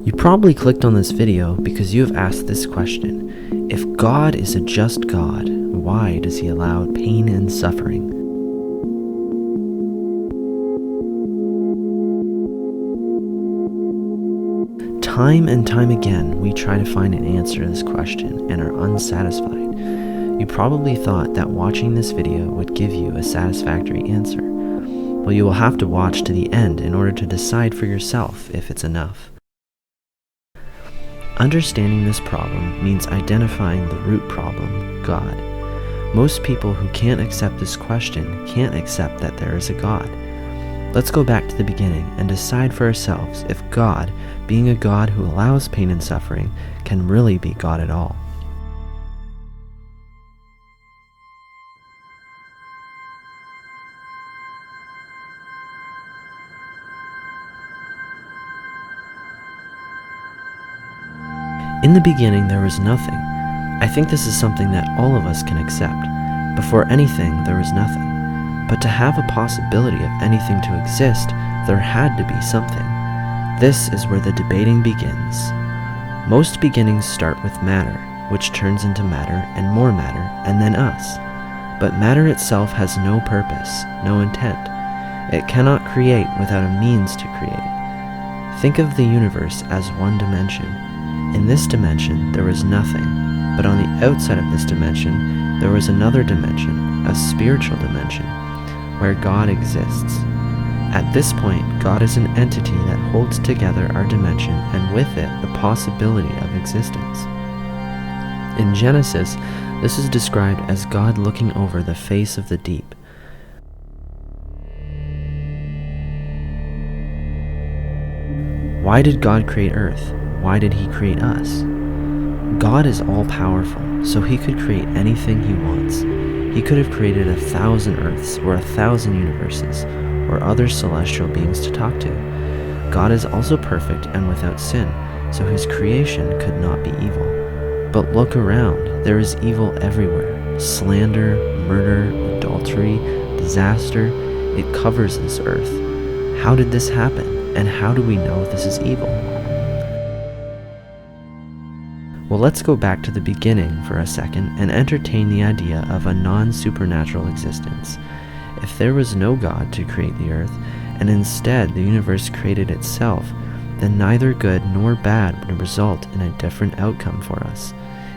You probably clicked on this video because you have asked this question: if God is a just God, why does he allow pain and suffering? Time and time again, we try to find an answer to this question and are unsatisfied. You probably thought that watching this video would give you a satisfactory answer. Well, you will have to watch to the end in order to decide for yourself if it's enough. Understanding this problem means identifying the root problem, God. Most people who can't accept this question can't accept that there is a God. Let's go back to the beginning and decide for ourselves if God, being a God who allows pain and suffering, can really be God at all. In the beginning, there was nothing. I think this is something that all of us can accept. Before anything, there was nothing. But to have a possibility of anything to exist, there had to be something. This is where the debating begins. Most beginnings start with matter, which turns into matter and more matter, and then us. But matter itself has no purpose, no intent. It cannot create without a means to create. Think of the universe as one dimension. In this dimension, there was nothing, but on the outside of this dimension, there was another dimension, a spiritual dimension, where God exists. At this point, God is an entity that holds together our dimension and with it the possibility of existence. In Genesis, this is described as God looking over the face of the deep. Why did God create Earth? Why did he create us? God is all-powerful, so he could create anything he wants. He could have created 1,000 Earths or 1,000 universes or other celestial beings to talk to. God is also perfect and without sin, so his creation could not be evil. But look around, there is evil everywhere. Slander, murder, adultery, disaster, it covers this earth. How did this happen, and how do we know this is evil? Well, let's go back to the beginning for a second and entertain the idea of a non-supernatural existence. If there was no God to create the earth, and instead the universe created itself, then neither good nor bad would result in a different outcome for us.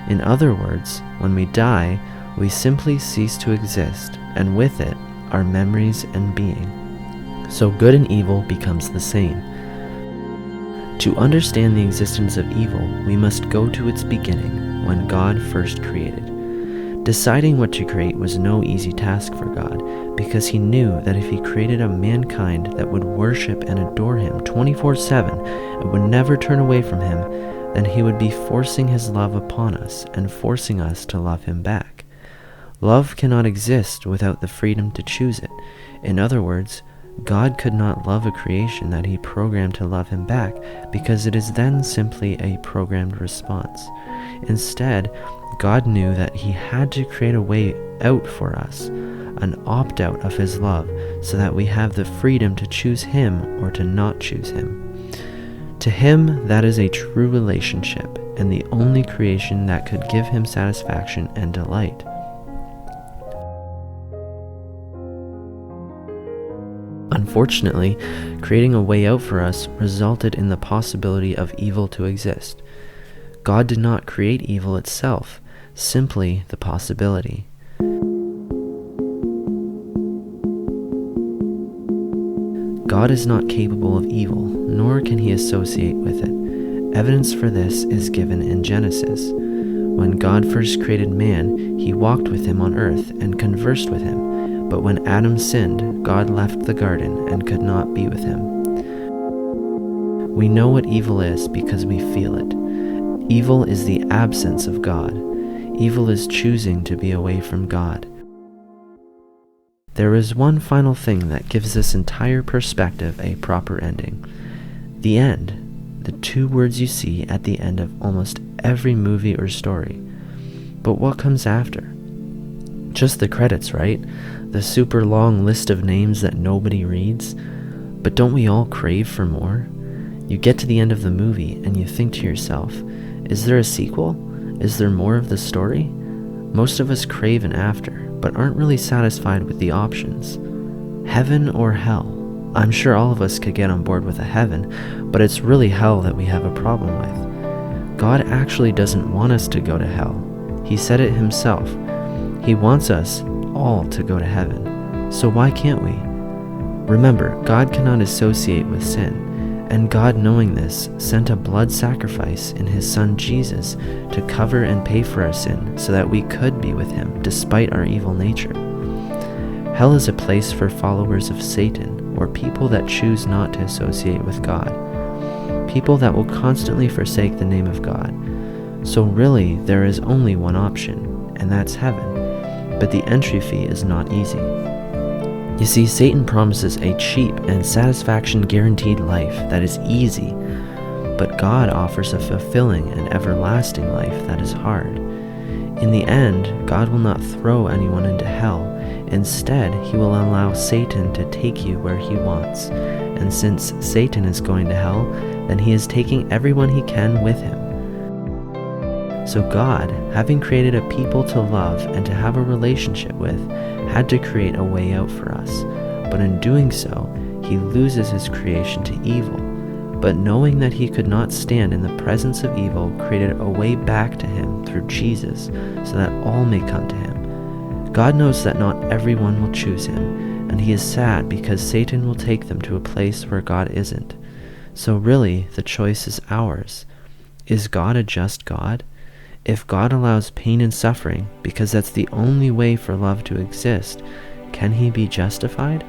In other words, when we die, we simply cease to exist, and with it, our memories and being. So good and evil becomes the same. To understand the existence of evil, we must go to its beginning, when God first created. Deciding what to create was no easy task for God, because he knew that if he created a mankind that would worship and adore him 24/7 and would never turn away from him, then he would be forcing his love upon us and forcing us to love him back. Love cannot exist without the freedom to choose it. In other words, God could not love a creation that he programmed to love him back, because it is then simply a programmed response. Instead, God knew that he had to create a way out for us, an opt-out of his love, so that we have the freedom to choose him or to not choose him. To him, that is a true relationship, and the only creation that could give him satisfaction and delight. Unfortunately, creating a way out for us resulted in the possibility of evil to exist. God did not create evil itself, simply the possibility. God is not capable of evil, nor can he associate with it. Evidence for this is given in Genesis. When God first created man, he walked with him on earth and conversed with him. But when Adam sinned, God left the garden and could not be with him. We know what evil is because we feel it. Evil is the absence of God. Evil is choosing to be away from God. There is one final thing that gives this entire perspective a proper ending. The end. The two words you see at the end of almost every movie or story. But what comes after? Just the credits, right? The super long list of names that nobody reads. But don't we all crave for more? You get to the end of the movie and you think to yourself, is there a sequel? Is there more of the story? Most of us crave an after, but aren't really satisfied with the options. Heaven or hell? I'm sure all of us could get on board with a heaven, but it's really hell that we have a problem with. God actually doesn't want us to go to hell. He said it himself. He wants us all to go to heaven. So why can't we? Remember, God cannot associate with sin. And God, knowing this, sent a blood sacrifice in his Son Jesus to cover and pay for our sin so that we could be with him despite our evil nature. Hell is a place for followers of Satan, or people that choose not to associate with God. People that will constantly forsake the name of God. So really, there is only one option, and that's heaven. But the entry fee is not easy. You see, Satan promises a cheap and satisfaction-guaranteed life that is easy, but God offers a fulfilling and everlasting life that is hard. In the end, God will not throw anyone into hell. Instead, he will allow Satan to take you where he wants. And since Satan is going to hell, then he is taking everyone he can with him. So God, having created a people to love and to have a relationship with, had to create a way out for us. But in doing so, he loses his creation to evil. But knowing that he could not stand in the presence of evil, created a way back to him through Jesus, so that all may come to him. God knows that not everyone will choose him, and he is sad because Satan will take them to a place where God isn't. So really, the choice is ours. Is God a just God? If God allows pain and suffering, because that's the only way for love to exist, can he be justified?